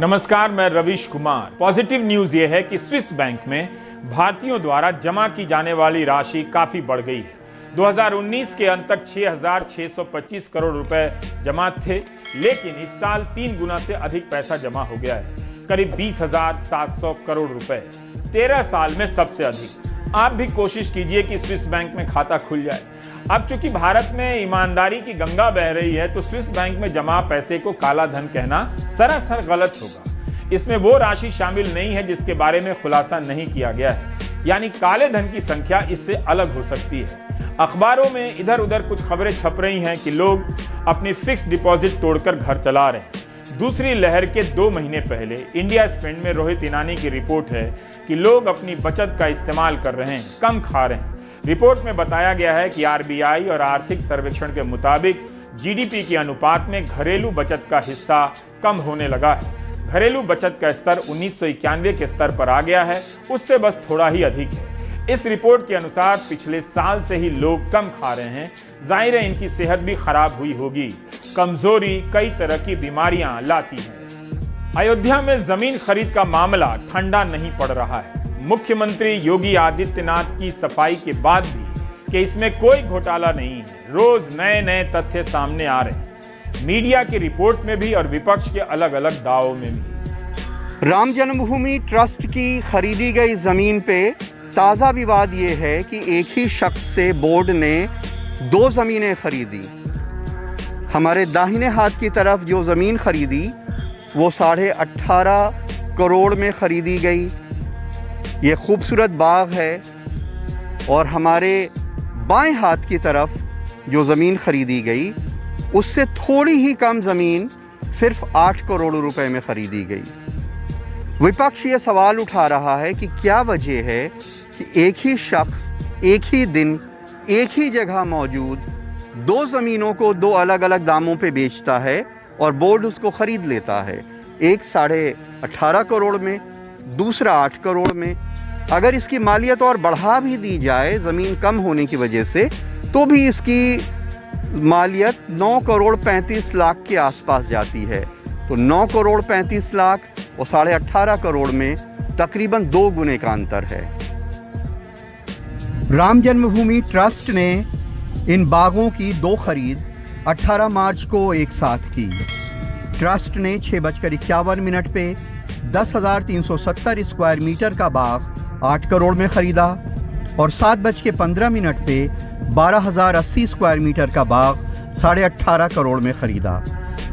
नमस्कार, मैं Ravish Kumar. Positive news ये है कि स्विस बैंक में भारतीयों द्वारा जमा की जाने वाली राशि काफी बढ़ गई है। 2019 के अंत तक 6,625 करोड़ रुपए जमा थे, लेकिन इस साल 3 गुना से अधिक पैसा जमा हो गया है, करीब 20,700 करोड़ रुपए। 13 साल में सबसे अधिक। आप भी कोशिश कीजिए कि स्विस बैंक में खाता खुल जाए। अब चूंकि भारत में ईमानदारी की गंगा बह रही है, तो स्विस बैंक में जमा पैसे को काला धन कहना सरासर गलत होगा। इसमें वो राशि शामिल नहीं है जिसके बारे में खुलासा नहीं किया गया है, यानी काले धन की संख्या इससे अलग हो सकती है। अखबारों में इधर उधर कुछ खबरें छप रही हैं कि लोग अपनी फिक्स डिपॉजिट तोड़कर घर चला रहे हैं। दूसरी लहर के 2 महीने पहले इंडिया स्पेंड में रोहित ईरानी की रिपोर्ट है कि लोग अपनी बचत का इस्तेमाल कर रहे हैं, कम खा रहे हैं। रिपोर्ट में बताया गया है कि आरबीआई और आर्थिक सर्वेक्षण के मुताबिक जीडीपी के अनुपात में घरेलू बचत का हिस्सा कम होने लगा है। घरेलू बचत का स्तर 1991 के स्तर पर आ गया है, उससे बस थोड़ा ही अधिक है। इस रिपोर्ट के अनुसार पिछले साल से ही लोग कम खा रहे हैं। जाहिर है इनकी सेहत भी खराब हुई होगी। कमजोरी कई तरह की बीमारियां लाती है। अयोध्या में जमीन खरीद का मामला ठंडा नहीं पड़ रहा है। मुख्यमंत्री योगी आदित्यनाथ की सफाई के बाद भी कि इसमें कोई घोटाला नहीं है, रोज नए नए तथ्य सामने आ रहे हैं, मीडिया की रिपोर्ट में भी और विपक्ष के अलग अलग दावों में भी। राम जन्मभूमि ट्रस्ट की खरीदी गई जमीन पे ताज़ा विवाद ये है कि एक ही शख्स से बोर्ड ने 2 ज़मीनें खरीदी। हमारे दाहिने हाथ की तरफ जो ज़मीन खरीदी वो 18.5 करोड़ में खरीदी गई। ये खूबसूरत बाग है। और हमारे बाएं हाथ की तरफ जो ज़मीन खरीदी गई उससे थोड़ी ही कम ज़मीन सिर्फ 8 करोड़ रुपए में खरीदी गई। विपक्ष ये सवाल उठा रहा है कि क्या वजह है कि एक ही शख्स एक ही दिन एक ही जगह मौजूद 2 ज़मीनों को 2 अलग अलग दामों पे बेचता है और बोर्ड उसको ख़रीद लेता है। एक 18.5 करोड़ में, दूसरा 8 करोड़ में। अगर इसकी मालियत और बढ़ा भी दी जाए ज़मीन कम होने की वजह से, तो भी इसकी मालियत 9 करोड़ 35 लाख के आसपास जाती है। तो 9 करोड़ 35 लाख और 18.5 करोड़ में तकरीबन 2 गुने का अंतर है। राम जन्मभूमि ट्रस्ट ने इन बागों की 2 खरीद 18 मार्च को एक साथ की। ट्रस्ट ने 6:51 पे 10,370 स्क्वायर मीटर का बाग 8 करोड़ में ख़रीदा और 7:15 पे 12,080 स्क्वायर मीटर का बाग 18.5 करोड़ में ख़रीदा।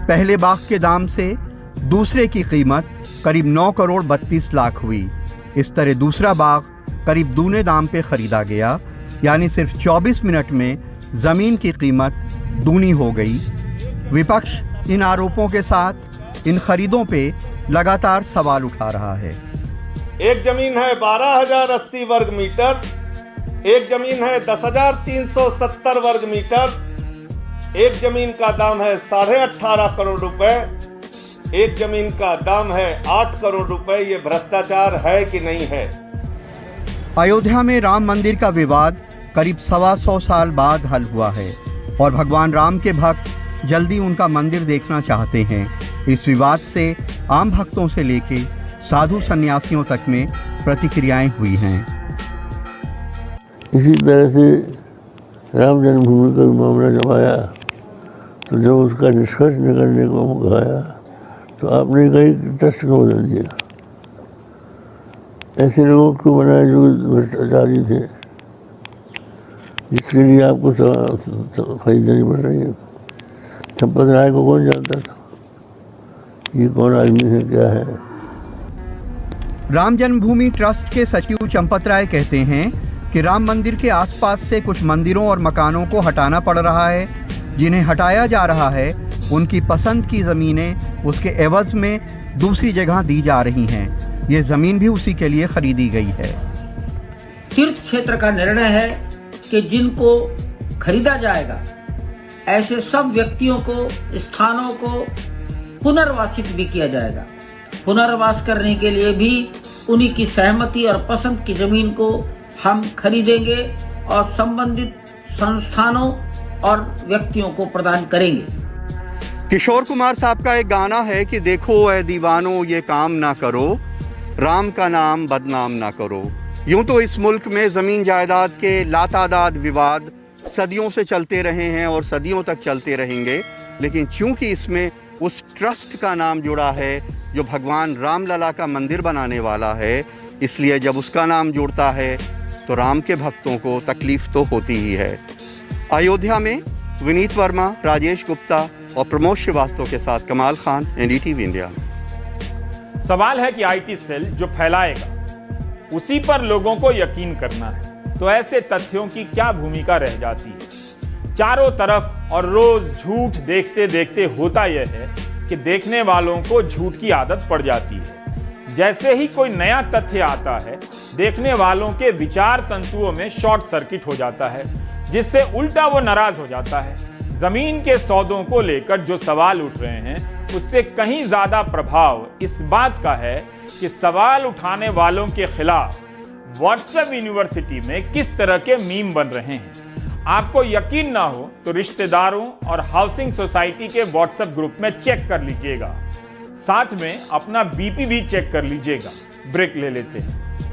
पहले बाग के दाम से दूसरे की कीमत करीब 9 करोड़ 32 लाख हुई। इस तरह दूसरा बाग करीब दूने दाम पे ख़रीदा गया, यानी सिर्फ 24 मिनट में ज़मीन की कीमत दूनी हो गई। विपक्ष इन आरोपों के साथ इन खरीदों पे लगातार सवाल उठा रहा है। एक जमीन है 12,080 वर्ग मीटर, एक जमीन है 10,370 वर्ग मीटर, एक जमीन का दाम है 18.5 करोड़ रुपए, एक जमीन का दाम है 8 करोड़ रुपए। ये भ्रष्टाचार है कि नहीं है? अयोध्या में राम मंदिर का विवाद करीब 125 साल बाद हल हुआ है और भगवान राम के भक्त जल्दी उनका मंदिर देखना चाहते हैं। इस विवाद से आम भक्तों से लेके साधु सन्यासियों तक में प्रतिक्रियाएं हुई हैं। इसी तरह से राम जन्मभूमि का मामला जब आया तो जब उसका निष्कर्ष निकलने को कहा तो आपने कई ट्रस्ट को बदल दिया। ऐसे लोगों को बनाया जो भ्रष्टाचारी थे, जिसके लिए आपको खरीदनी पड़ रही है। चंपत राय को कौन जानता था? ये कौन आदमी है, क्या है? राम जन्मभूमि ट्रस्ट के सचिव चंपत राय कहते हैं कि राम मंदिर के आसपास से कुछ मंदिरों और मकानों को हटाना पड़ रहा है। जिन्हें हटाया जा रहा है उनकी पसंद की ज़मीनें उसके एवज में दूसरी जगह दी जा रही हैं। ये ज़मीन भी उसी के लिए खरीदी गई है। तीर्थ क्षेत्र का निर्णय है कि जिनको खरीदा जाएगा ऐसे सब व्यक्तियों को, स्थानों को पुनर्वासित भी किया जाएगा। पुनर्वास करने के लिए भी उन्हीं की सहमति और पसंद की जमीन को हम खरीदेंगे और संबंधित संस्थानों और व्यक्तियों को प्रदान करेंगे। किशोर कुमार साहब का एक गाना है कि देखो ऐ दीवानो ये काम ना करो, राम का नाम बदनाम ना करो। यूं तो इस मुल्क में ज़मीन जायदाद के लातादाद विवाद सदियों से चलते रहे हैं और सदियों तक चलते रहेंगे, लेकिन चूंकि इसमें उस ट्रस्ट का नाम जुड़ा है जो भगवान रामलला का मंदिर बनाने वाला है, इसलिए जब उसका नाम जुड़ता है तो राम के भक्तों को तकलीफ तो होती ही है। अयोध्या में विनीत वर्मा, राजेश गुप्ता और प्रमोद श्रीवास्तव के साथ कमाल खान, एनडीटीवी इंडिया। सवाल है कि आईटी सेल जो फैलाएगा उसी पर लोगों को यकीन करना है, तो ऐसे तथ्यों की क्या भूमिका रह जाती है। चारों तरफ और रोज झूठ देखते देखते होता यह है कि देखने वालों को झूठ की आदत पड़ जाती है। जैसे ही कोई नया तथ्य आता है, देखने वालों के विचार तंतुओं में शॉर्ट सर्किट हो जाता है, जिससे उल्टा वो नाराज हो जाता है। जमीन के सौदों को लेकर जो सवाल उठ रहे हैं उससे कहीं ज्यादा प्रभाव इस बात का है कि सवाल उठाने वालों के खिलाफ व्हाट्सएप यूनिवर्सिटी में किस तरह के मीम बन रहे हैं। आपको यकीन ना हो तो रिश्तेदारों और हाउसिंग सोसाइटी के व्हाट्सएप ग्रुप में चेक कर लीजिएगा, साथ में अपना बीपी भी चेक कर लीजिएगा। ब्रेक ले लेते हैं।